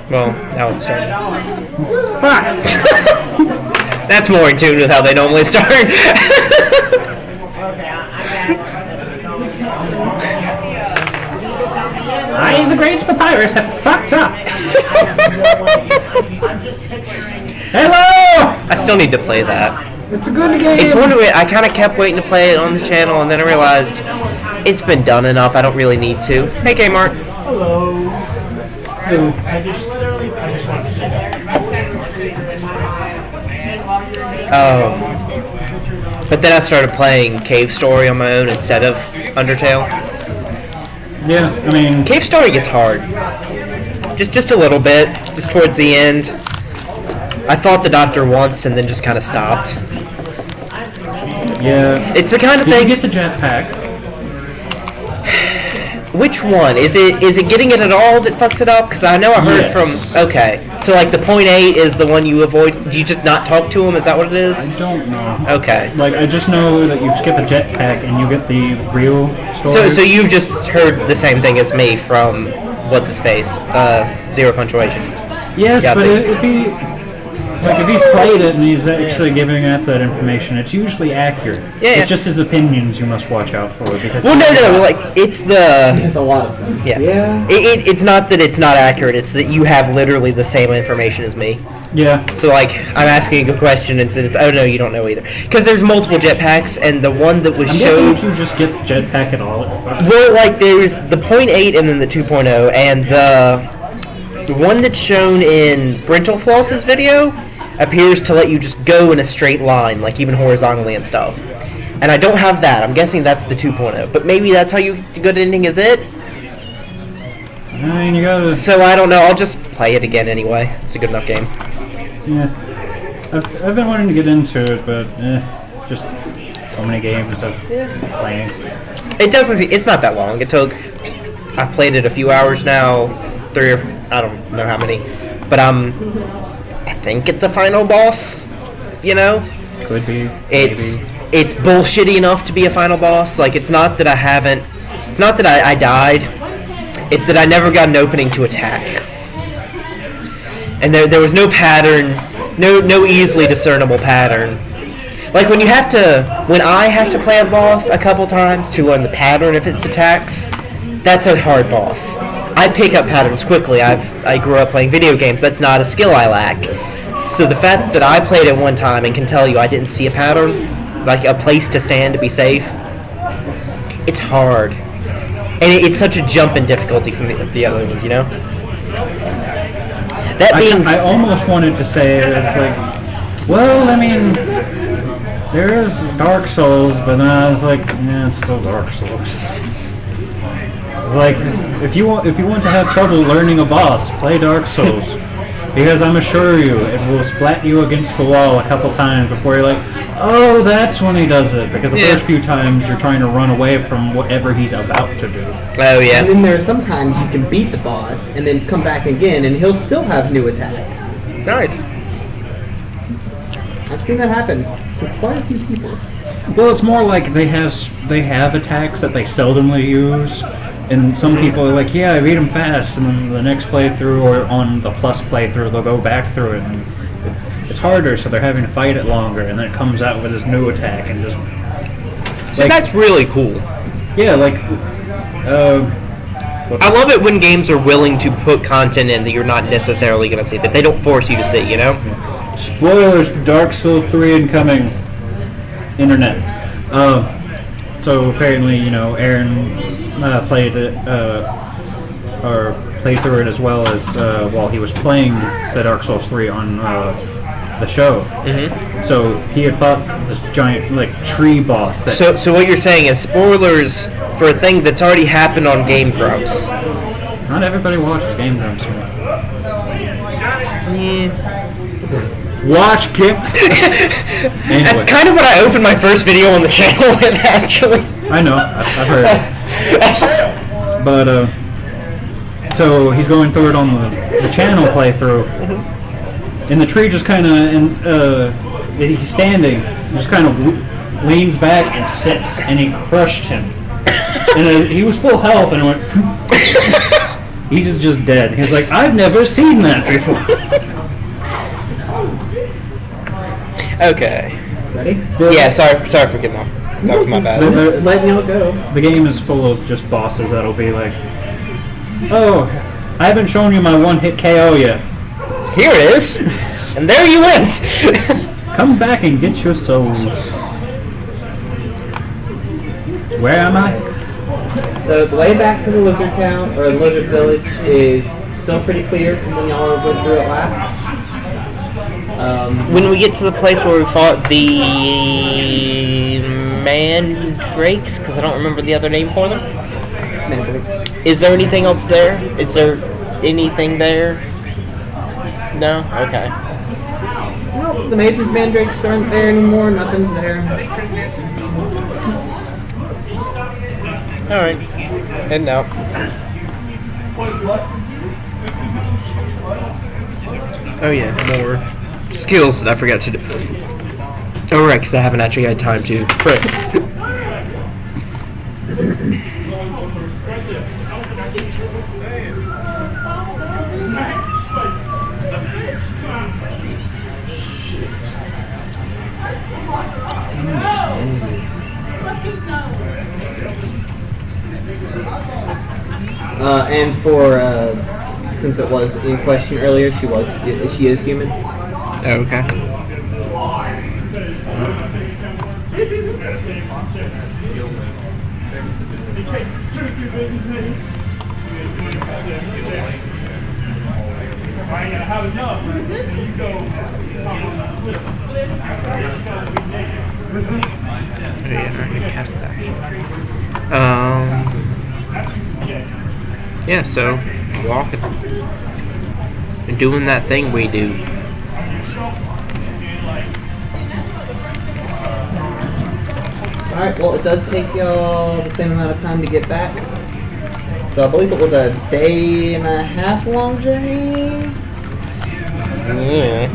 Well, now it's starting. Fuck! That's more in tune with how they normally start. I, the Great Papyrus, have fucked up. Hello! I still need to play that. It's a good game. It's one way I kind of kept waiting to play it on the channel, and then I realized it's been done enough. I don't really need to. Hey, Kmart. Hello. Hello. I just wanted to say that. But then I started playing Cave Story on my own instead of Undertale. Yeah, I mean... Cave Story gets hard. Just a little bit. Just towards the end. I fought the doctor once and then just kind of stopped. Yeah. It's the kind of thing... Did you get the jetpack? Which one? Is it getting it at all that fucks it up? Because I know I heard from... Okay. So, like, the .8 is the one you avoid... Do you just not talk to him? Is that what it is? I don't know. Okay. Like, I just know that you skip a jetpack and you get the real story. So you've just heard the same thing as me from... What's-his-face? Zero Punctuation. Yes, Yahtzee. but if he's played it and he's actually giving out that information, it's usually accurate. Yeah. It's just his opinions you must watch out for. Because Well, no, like, it's the... There's a lot of them. Yeah. It's not that it's not accurate, it's that you have literally the same information as me. Yeah. So, like, I'm asking a question and it's oh, no, you don't know either. Because there's multiple jetpacks, and the one that was showed... if you just get jetpack at all, it's fine. Well, like, there's the .8 and then the 2.0, and the one that's shown in Brental Floss's video appears to let you just go in a straight line, like even horizontally and stuff. And I don't have that. I'm guessing that's the 2.0. But maybe that's how you good ending is it? I mean, you gotta... So I don't know. I'll just play it again anyway. It's a good enough game. Yeah. I've been wanting to get into it, but just so many games I've playing. It doesn't. It's not that long. It took... I've played it a few hours now. 3 or... I don't know how many. But I think at the final boss, you know? Could be. It's bullshitty enough to be a final boss. Like, it's not that I haven't... It's not that I died. It's that I never got an opening to attack. And there was no pattern, no easily discernible pattern. Like, when I have to play a boss a couple times to learn the pattern of its attacks, that's a hard boss. I pick up patterns quickly. I grew up playing video games. That's not a skill I lack. So the fact that I played it one time and can tell you I didn't see a pattern, like a place to stand to be safe, it's hard. And it's such a jump in difficulty from the other ones, you know? That being... I almost wanted to say it's like, well, I mean, there is Dark Souls, but then I was like, yeah, it's still Dark Souls. Like, if you want to have trouble learning a boss, play Dark Souls. Because I'm assure you, it will splat you against the wall a couple times before you're like, oh, that's when he does it. Because the first few times you're trying to run away from whatever he's about to do. Oh, yeah. And then there are sometimes you can beat the boss and then come back again and he'll still have new attacks. Nice. I've seen that happen to quite a few people. Well, it's more like they have attacks that they seldomly use. And some people are like, yeah, I beat him fast, and then the next playthrough or on the plus playthrough, they'll go back through it, and it's harder, so they're having to fight it longer, and then it comes out with this new attack, and just... So that's really cool. Yeah, like... I love it when games are willing to put content in that you're not necessarily going to see, that they don't force you to see, you know? Spoilers for Dark Souls 3 incoming. Internet. So apparently, you know, Aaron... played it, or played through it as well as while he was playing the Dark Souls 3 on the show. Mm-hmm. So he had fought this giant, like, tree boss. So what you're saying is spoilers for a thing that's already happened on Game Grumps. Not everybody watches Game Grumps. Yeah. Watch Game. Anyway. That's kind of what I opened my first video on the channel with, actually. I know. I've heard it. But, so he's going through it on the channel playthrough, and the tree just kind of, he's standing, just kind of leans back and sits, and he crushed him. And he was full health, and it went, He's just dead. He's like, I've never seen that before. Okay. Ready? Yeah, sorry for getting off. That was my bad. Letting y'all go. The game is full of just bosses that'll be like, oh, I haven't shown you my one-hit KO yet. Here it is! And there you went! Come back and get your souls. Where am I? So the way back to the lizard town, or the lizard village, is still pretty clear from when y'all went through it last. When we get to the place where we fought the mandrakes, because I don't remember the other name for them. Mandrakes. Is there anything else there? Is there anything there? No? Okay. Nope, the mandrakes aren't there anymore. Nothing's there. Alright. Heading out. Oh yeah, more skills that I forgot to do. Oh right, because I haven't actually had time to prep. And for since it was in question earlier, she is human. Oh, okay. Oh yeah, I already cast that. Yeah, so walking and doing that thing we do. Alright, well it does take y'all the same amount of time to get back. So I believe it was a day and a half long journey. Yeah.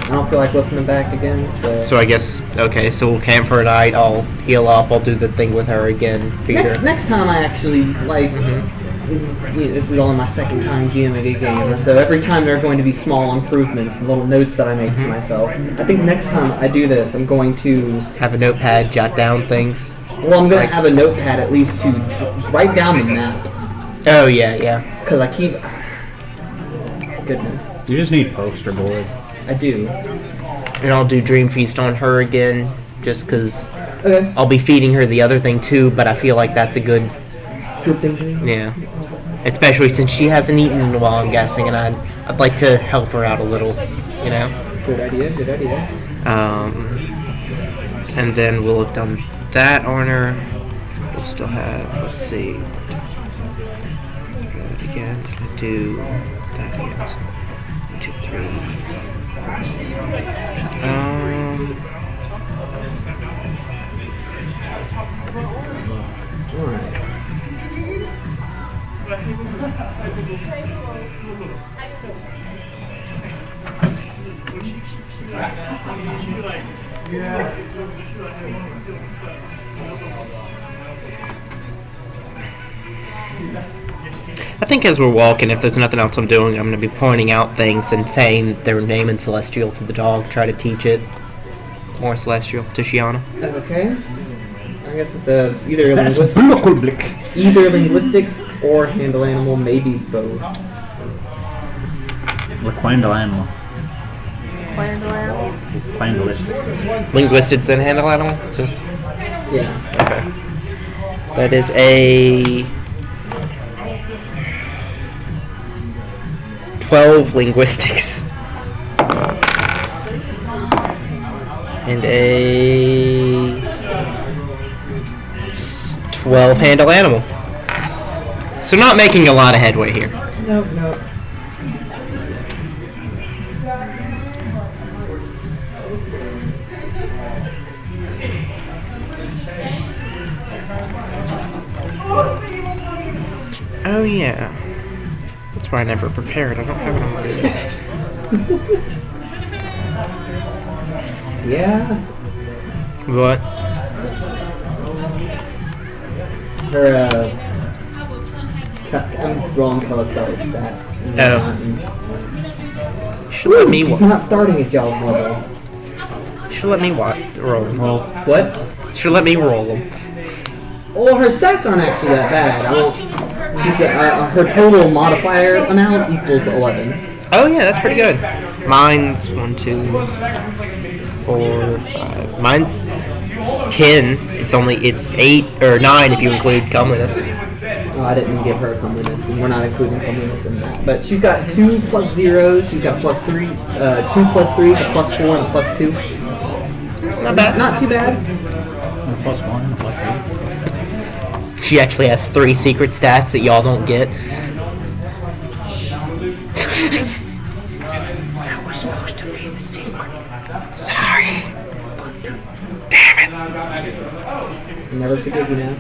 I don't feel like listening back again, So I guess, okay, so we'll camp for a night, I'll heal up, I'll do the thing with her again. Next time I actually, like, this is only my second time GMing a game, so every time there are going to be small improvements, little notes that I make to myself. I think next time I do this, I'm going to have a notepad, jot down things. Well, I'm going to have a notepad at least to write down the map. Oh, yeah. Because I keep... Goodness. You just need poster board. I do. And I'll do Dream Feast on her again, just because Okay. I'll be feeding her the other thing too, but I feel like that's a good thing to do. Yeah. Especially since she hasn't eaten in a while, I'm guessing, and I'd like to help her out a little, you know? Good idea. And then we'll have done that on her. We'll still have, let's see. Again, do that again. 1, 2, 3. Alright. I think as we're walking, if there's nothing else I'm doing, I'm going to be pointing out things and saying their name in Celestial to the dog, try to teach it more Celestial to Shiana. Okay. I guess it's either linguistics or handle animal, maybe both. Requindle animal. Linguistics and handle animal? Just Yeah. okay. That is a 12 linguistics. And a 12 handle animal. So not making a lot of headway here. Nope. Oh yeah. That's why I never prepared. I don't have it on my list. Yeah. What? Her I'm rolling Calistella's stats. Should let me. She's not starting at y'all's level. Should let me roll them. Well, What? Should let me roll them. Well, her stats aren't actually that bad. I won't. She's her total modifier amount equals 11. Oh yeah, that's pretty good. Mine's 1, 2, 4, 5. Mine's 10. It's 8 or 9 if you include comeliness. Oh, I didn't give her a comeliness, and we're not including comeliness in that. But she's got 2 plus 0. She's got plus 3, 2 plus 3, a plus 4, and a plus 2. Not bad. Not too bad. a plus 1, a plus 8, plus 7. She actually has 3 secret stats that y'all don't get. That was supposed to be the secret. Sorry. Damn it. Never forgive you now.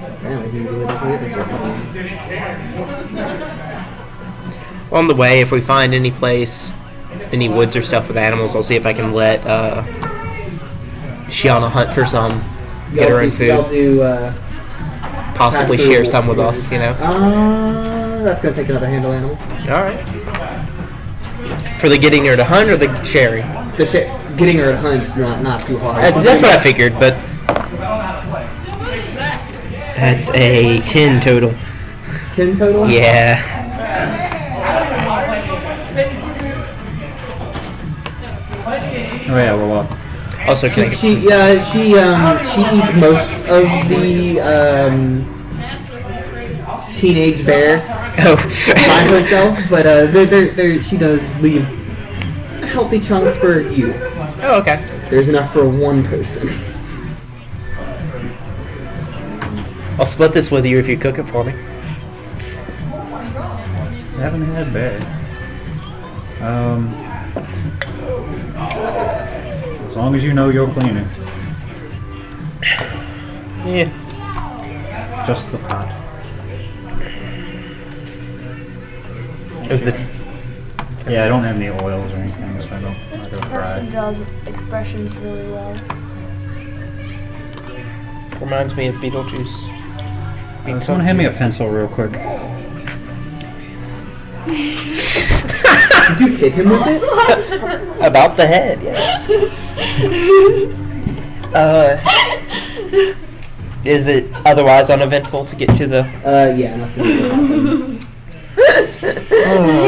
Apparently he really doesn't give us your On the way, if we find any place, any woods or stuff with animals, I'll see if I can let Shiana hunt for some, get her own Y'all food, do, possibly pass through share some with woods. us, you know. That's gonna take another handle animal. Alright. For the getting her to hunt or the sharing? Getting her to hunt's not too hard. That's what I figured, but that's a 10 total. 10 total? Yeah. Oh yeah, we're well. Also, can I She eats most of the teenage bear Oh. by herself, but she does leave a healthy chunk for you. Oh, okay. There's enough for one person. I'll split this with you if you cook it for me. I haven't had bear. As long as you know you're cleaning. Yeah. Just the pot. Is the Yeah, I don't have any oils or anything, so I don't go Person fry. draws expressions really well. reminds me of Beetlejuice. Someone hand me a pencil real quick. Did you hit him with it? About the head, yes. Is it otherwise uneventful to get to the? Yeah, nothing really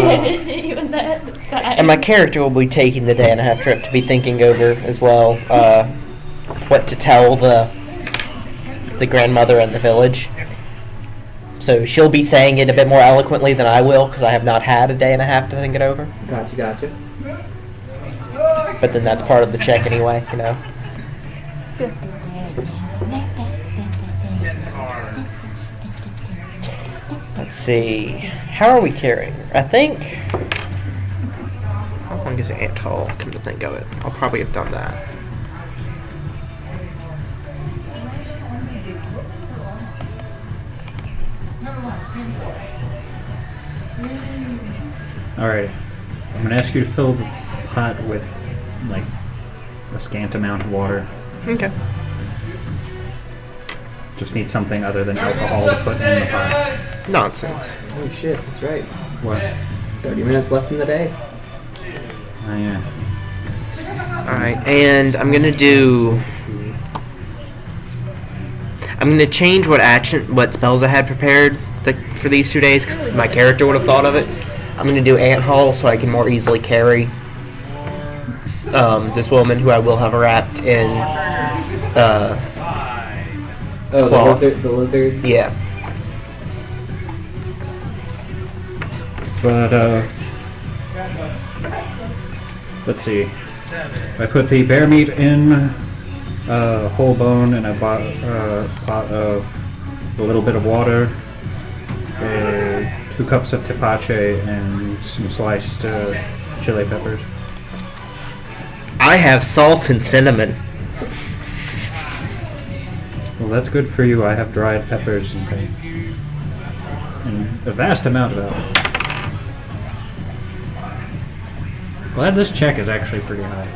happens. Even that this time. And my character will be taking the day and a half trip to be thinking over as well what to tell the grandmother in the village. So she'll be saying it a bit more eloquently than I will because I have not had a day and a half to think it over. Gotcha. But then that's part of the check anyway, you know. Let's see. How are we carrying her? I think. How long is the ant haul? Come to think of it, I'll probably have done that. Alright. I'm gonna ask you to fill the pot with, like, a scant amount of water. Okay. Just need something other than alcohol to put in the pot. Nonsense. Oh shit, that's right. What? 30 minutes left in the day. Oh yeah. Alright, and I'm gonna change what spells I had prepared for these 2 days because my character would have thought of it. I'm gonna do ant haul so I can more easily carry this woman who I will have wrapped in cloth. The lizard. Yeah. But, let's see. I put the bear meat in whole bone and I bought a pot of a little bit of water, 2 cups of tepache, and some sliced chili peppers. I have salt and cinnamon. Well, that's good for you. I have dried peppers and things. And a vast amount of that. Glad this check is actually pretty high.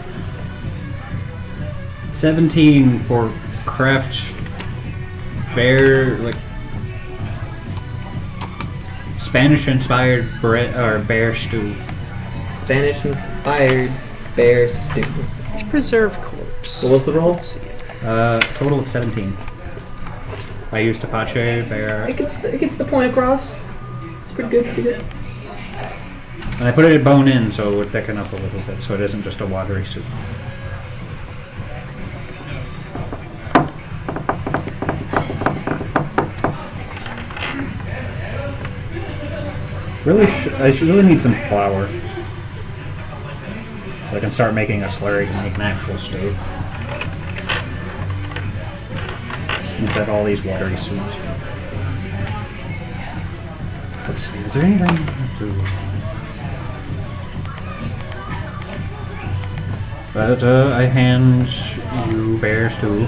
17 for craft bear, like Spanish-inspired bread or bear stew. Spanish-inspired bear stew. It's preserved corpse. What was the roll? Total of 17. I used Apache bear, It gets the point across. It's pretty good, pretty good. and I put it bone in so it would thicken up a little bit, so it isn't just a watery soup. I really need some flour, so I can start making a slurry to make an actual stew. Instead of all these watery soups. Let's see, is there anything to... But I hand you bear stew.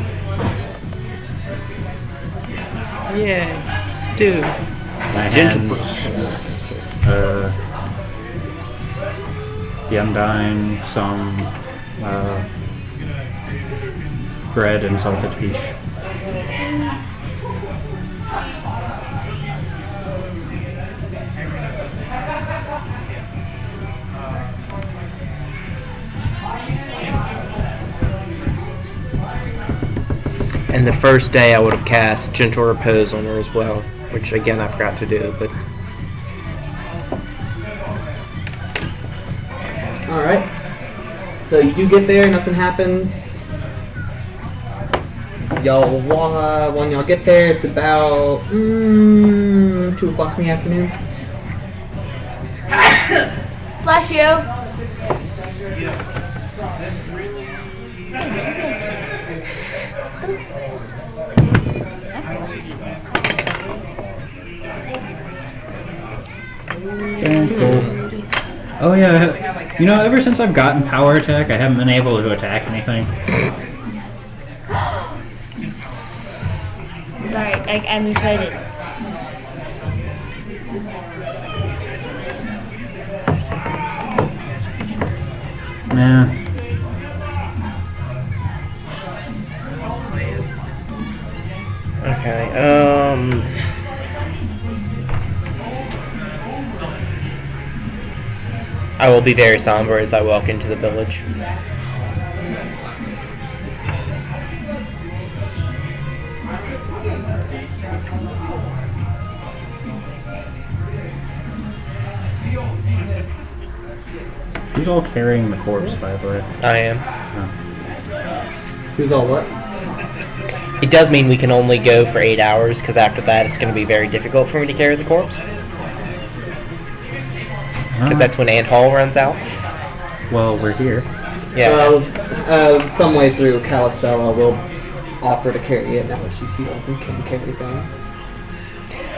Yeah, stew. I hand the Undyne some bread and salted fish. And the first day I would have cast Gentle Repose on her as well, which again I forgot to do, but... Alright. So you do get there, nothing happens. When y'all get there, it's about 2 o'clock in the afternoon. Bless you. Oh yeah, you know, ever since I've gotten power attack, I haven't been able to attack anything. Sorry, I'm excited. Nah. Okay, I will be very somber as I walk into the village. Who's all carrying the corpse, by the way? I am. Who's all what? It does mean we can only go for 8 hours, because after that it's going to be very difficult for me to carry the corpse. Because that's when Ant Hall runs out. Well, we're here. Yeah. Some way through, Calicella will offer to carry it now that she's healed and can carry things.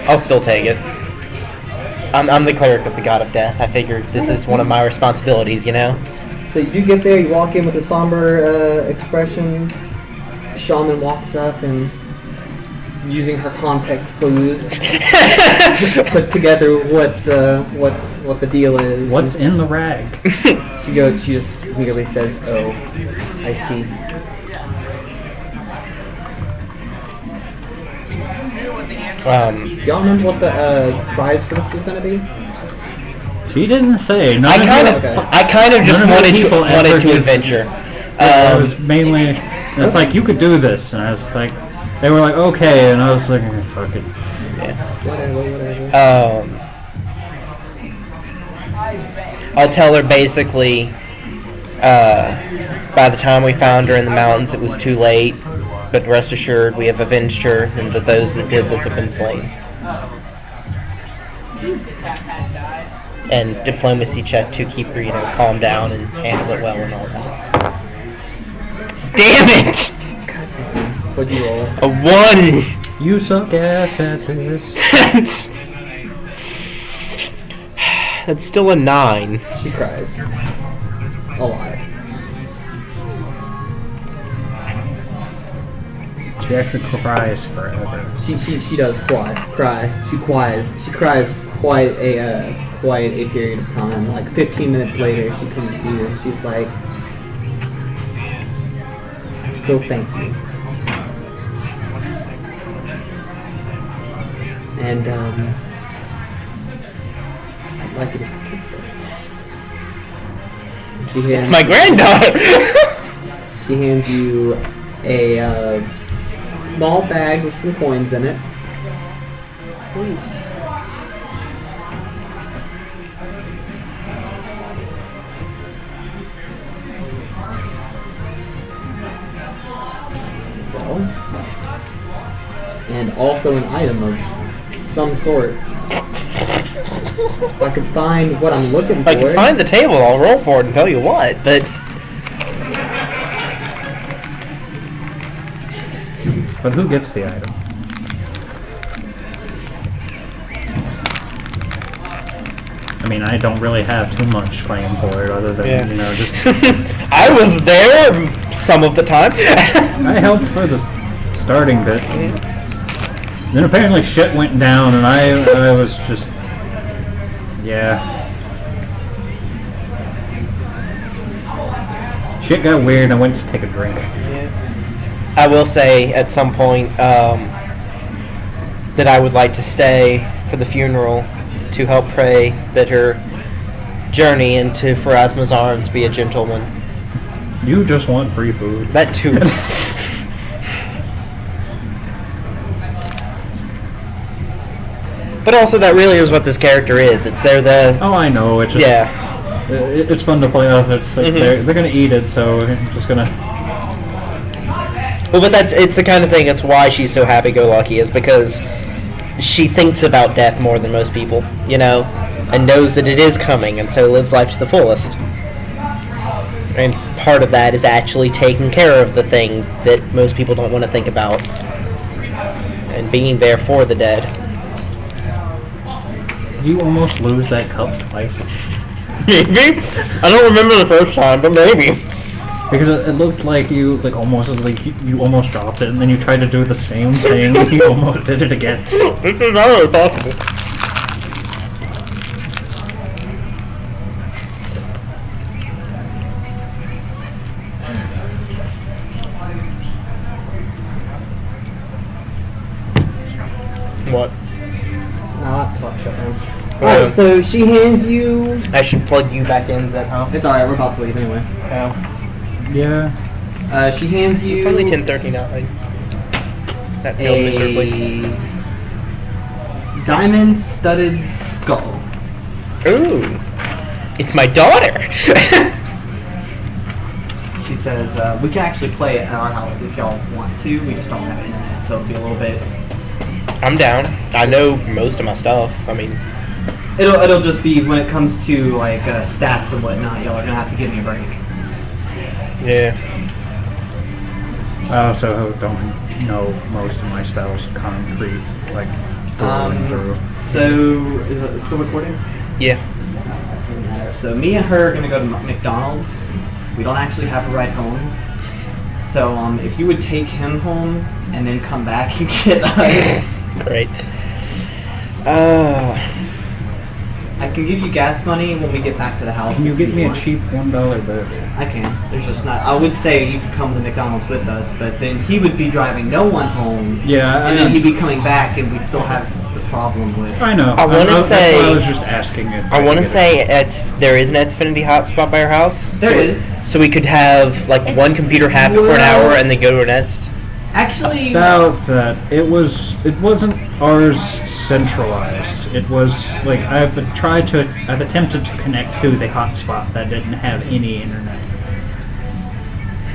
I'll still take it. I'm the cleric of the god of death. I figured this is one of my responsibilities, you know? So you do get there, you walk in with a somber expression. Shaman walks up and, using her context clues, puts together what the deal is. What's in the rag? She just immediately says, "Oh, I see." Do y'all remember what the prize for this was going to be? She didn't say. I kind of just wanted to adventure. It was mainly. It's like, you could do this, and I was like, they were like, okay, and I was like, fuck it. Yeah. Whatever. I'll tell her basically, by the time we found her in the mountains, it was too late, but rest assured we have avenged her, and that those that did this have been slain. And diplomacy check to keep her, calm down and handle it well and all that. Damn it! What'd you roll? A 1! You suck ass at this. That's still a 9. She cries. A lot. She actually cries forever. She does cry. She cries quite a period of time. Like 15 minutes later, she comes to you and she's like, "I still thank you." And I'd like you to take this. She hands It's my granddaughter. She hands you a small bag with some coins in it. Well, and also an item of some sort. If I could find what I'm looking If for. I can find the table, I'll roll for it and tell you what. But who gets the item? I mean, I don't really have too much claim for it, other than just I was there some of the time. I helped for the starting bit. Then apparently shit went down, and I was just shit got weird. And I went to take a drink. I will say at some point that I would like to stay for the funeral to help pray that her journey into Pharasma's arms be a gentle one. You just want free food. That too. But also, that really is what this character is. It's Oh, I know. It's just, it's fun to play off. It's like they're gonna eat it, so I'm just gonna. Well, but it's the kind of thing. It's why she's so happy-go-lucky, is because she thinks about death more than most people, and knows that it is coming, and so lives life to the fullest. And part of that is actually taking care of the things that most people don't want to think about, and being there for the dead. You almost lose that cup twice. Maybe. I don't remember the first time, but maybe. Because it looked like you almost dropped it, and then you tried to do the same thing, and you almost did it again. This is not really possible. What? My laptop shut down. Alright, so she hands you. I should plug you back in, that huh? It's alright, we're about to leave anyway. Yeah. She hands you. It's only 10:39. That failed miserably. A diamond-studded skull. Ooh, it's my daughter. She says, "We can actually play it at our house if y'all want to. We just don't have internet, so it'll be a little bit." I'm down. I know most of my stuff. I mean, It'll just be when it comes to like stats and whatnot. Y'all are gonna have to give me a break. yeah. I also don't know most of my spells concrete, like going through. So is it still recording? Yeah. Doesn't matter. So me and her are gonna go to McDonald's. We don't actually have a ride home. So if you would take him home and then come back and get us. Great. I can give you gas money when we get back to the house. Can you if get me a want. cheap $1 bill? I can. There's just not. I would say you could come to McDonald's with us, but then he would be driving no one home. Yeah, and then he'd be coming back, and we'd still have the problem with. I know. I wanna that's say- why I was just asking if I want to could get say there is an Xfinity hotspot by our house. There so, is. So we could have like one computer have it for an hour and then go to our next. Actually, About that, it wasn't ours centralized. It was like I've attempted to connect to the hotspot that didn't have any internet.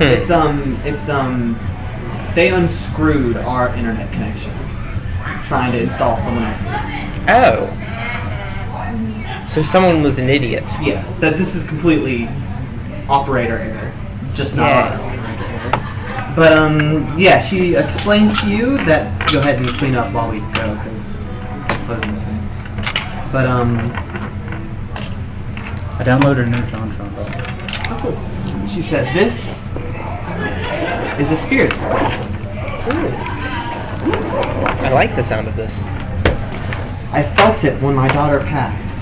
it's they unscrewed our internet connection, trying to install someone else's. Oh. So someone was an idiot. Yes, that this is completely operator error, just not Yeah. our operator error. But yeah, she explains to you that go ahead and clean up while we go because closing soon. But I downloaded an John. oh, cool. She said this is a spirit skull. I like the sound of this. I felt it when my daughter passed,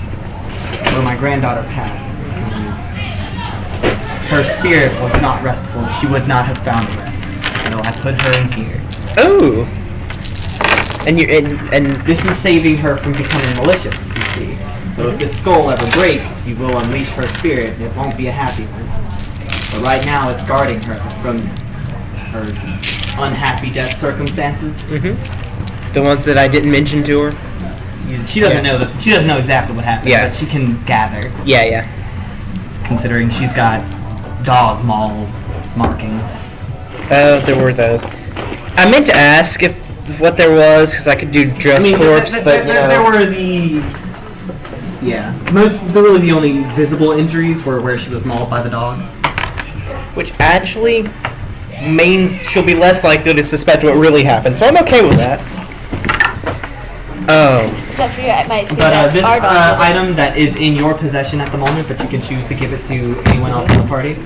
or my granddaughter passed. And her spirit was not restful. She would not have found rest. So I put her in here. Oh. And This is saving her from becoming malicious, you see. So if this skull ever breaks, you will unleash her spirit, and it won't be a happy one. But right now, it's guarding her from her unhappy death circumstances. the ones that I didn't mention to her. She doesn't know that. She doesn't know exactly what happened, Yeah. but she can gather, Yeah. considering she's got dog maul markings. Oh, there were those. I meant to ask if what there was, because I could do dress corpse, but you know. there were the really the only visible injuries were where she was mauled by the dog. Which actually means she'll be less likely to suspect what really happened, so I'm okay with that. Except for it might be But that this our dog was item that is in your possession at the moment, but you can choose to give it to anyone else in the party.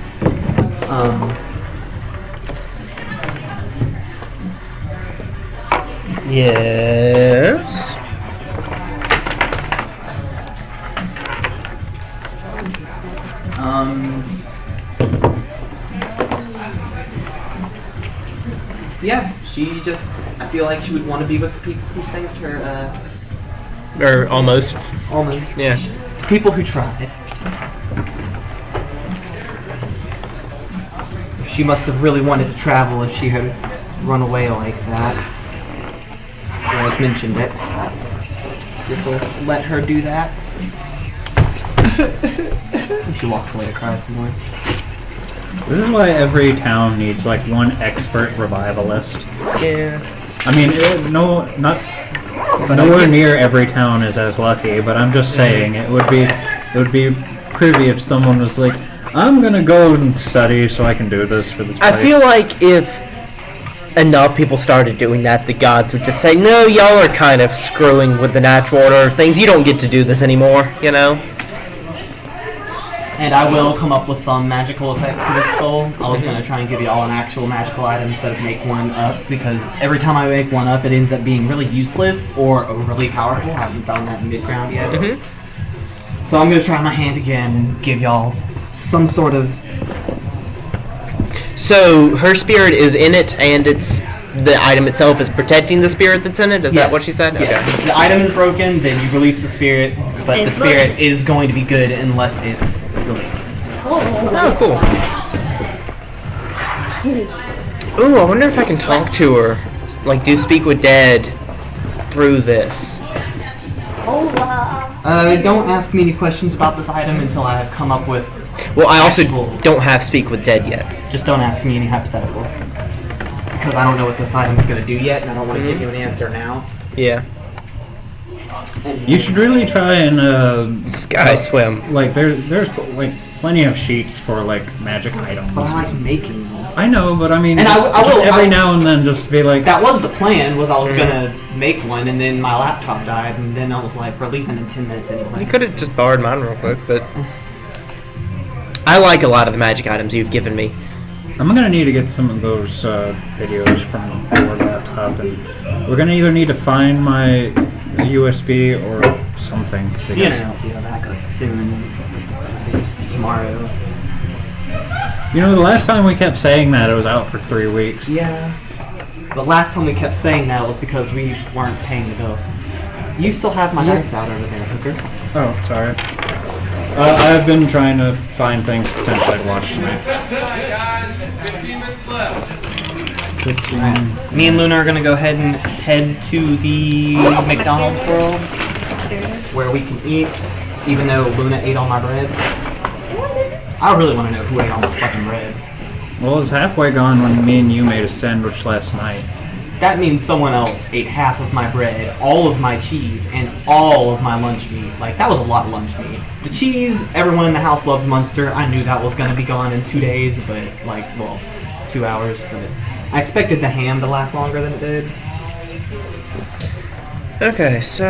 Yes. Yeah, she just, I feel like she would want to be with the people who saved her, Or almost. almost. Yeah. People who tried. She must have really wanted to travel if she had run away like that. I've mentioned it. This will let her do that. And she walks away to cry some more. This is why every town needs like one expert revivalist. Yeah. I mean, nowhere near every town is as lucky. But I'm just saying, it would be privy if someone was like, I'm gonna go and study so I can do this for this place. I feel like if enough people started doing that, the gods would just say, no, y'all are kind of screwing with the natural order of things. You don't get to do this anymore, you know? And I will come up with some magical effects to this skull. I was going to try and give you all an actual magical item instead of make one up, because every time I make one up, it ends up being really useless or overly powerful. I haven't found that mid-ground yet. So I'm going to try my hand again and give y'all some sort of... So her spirit is in it, and the item itself is protecting the spirit that's in it? Is that what she said? Yes. Okay. The item is broken, then you release the spirit, but the It's spirit released. is going to be good unless it's released. Oh, cool. Ooh, I wonder if I can talk to her. Like, do speak with dead through this. Don't ask me any questions about this item until I have come up with... Well, I also actual- don't have speak with dead yet. Just don't ask me any hypotheticals. Because I don't know what this item is going to do yet, and I don't want to give you an answer now. Yeah. You should really try and Sky swim. like there's like plenty of sheets for like magic items. But I like making them. I know, but I mean, And just, I will- just every I- now and then, just be like, That was the plan, was I was going to make one, and then my laptop died, and then I was like, we're leaving in 10 minutes anyway. You could have just borrowed mine real quick, but... I like a lot of the magic items you've given me. I'm gonna need to get some of those videos from your laptop, and we're gonna either need to find my USB or something. You know, I'll be back up soon. Tomorrow. You know, the last time we kept saying that, it was out for 3 weeks. Yeah. But last time we kept saying that was because we weren't paying the bill. You still have my dice out over there, Hooker. Oh, sorry. I've been trying to find things potentially to watch tonight. 15. Me and Luna are going to go ahead and head to the McDonald's world where we can eat, even though Luna ate all my bread. I really want to know who ate all my fucking bread. Well, it was halfway gone when me and you made a sandwich last night. That means someone else ate half of my bread, all of my cheese, and all of my lunch meat. Like, that was a lot of lunch meat. The cheese, everyone in the house loves Munster. I knew that was going to be gone in 2 days, but, 2 hours. But I expected the ham to last longer than it did. Okay, so...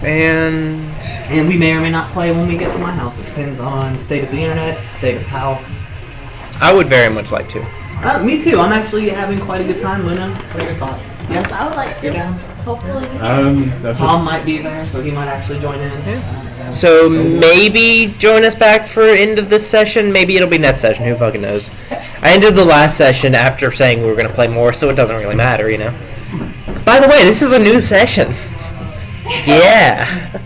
And we may or may not play when we get to my house. It depends on state of the internet, state of the house. I would very much like to. Me too. I'm actually having quite a good time, Luna. What are your thoughts? I would like You're to. down? Hopefully. That's Tom might be there, so he might actually join in. So maybe join us back for end of this session. Maybe it'll be next session. Who fucking knows? I ended the last session after saying we were going to play more, so it doesn't really matter, you know. By the way, this is a new session. Yeah.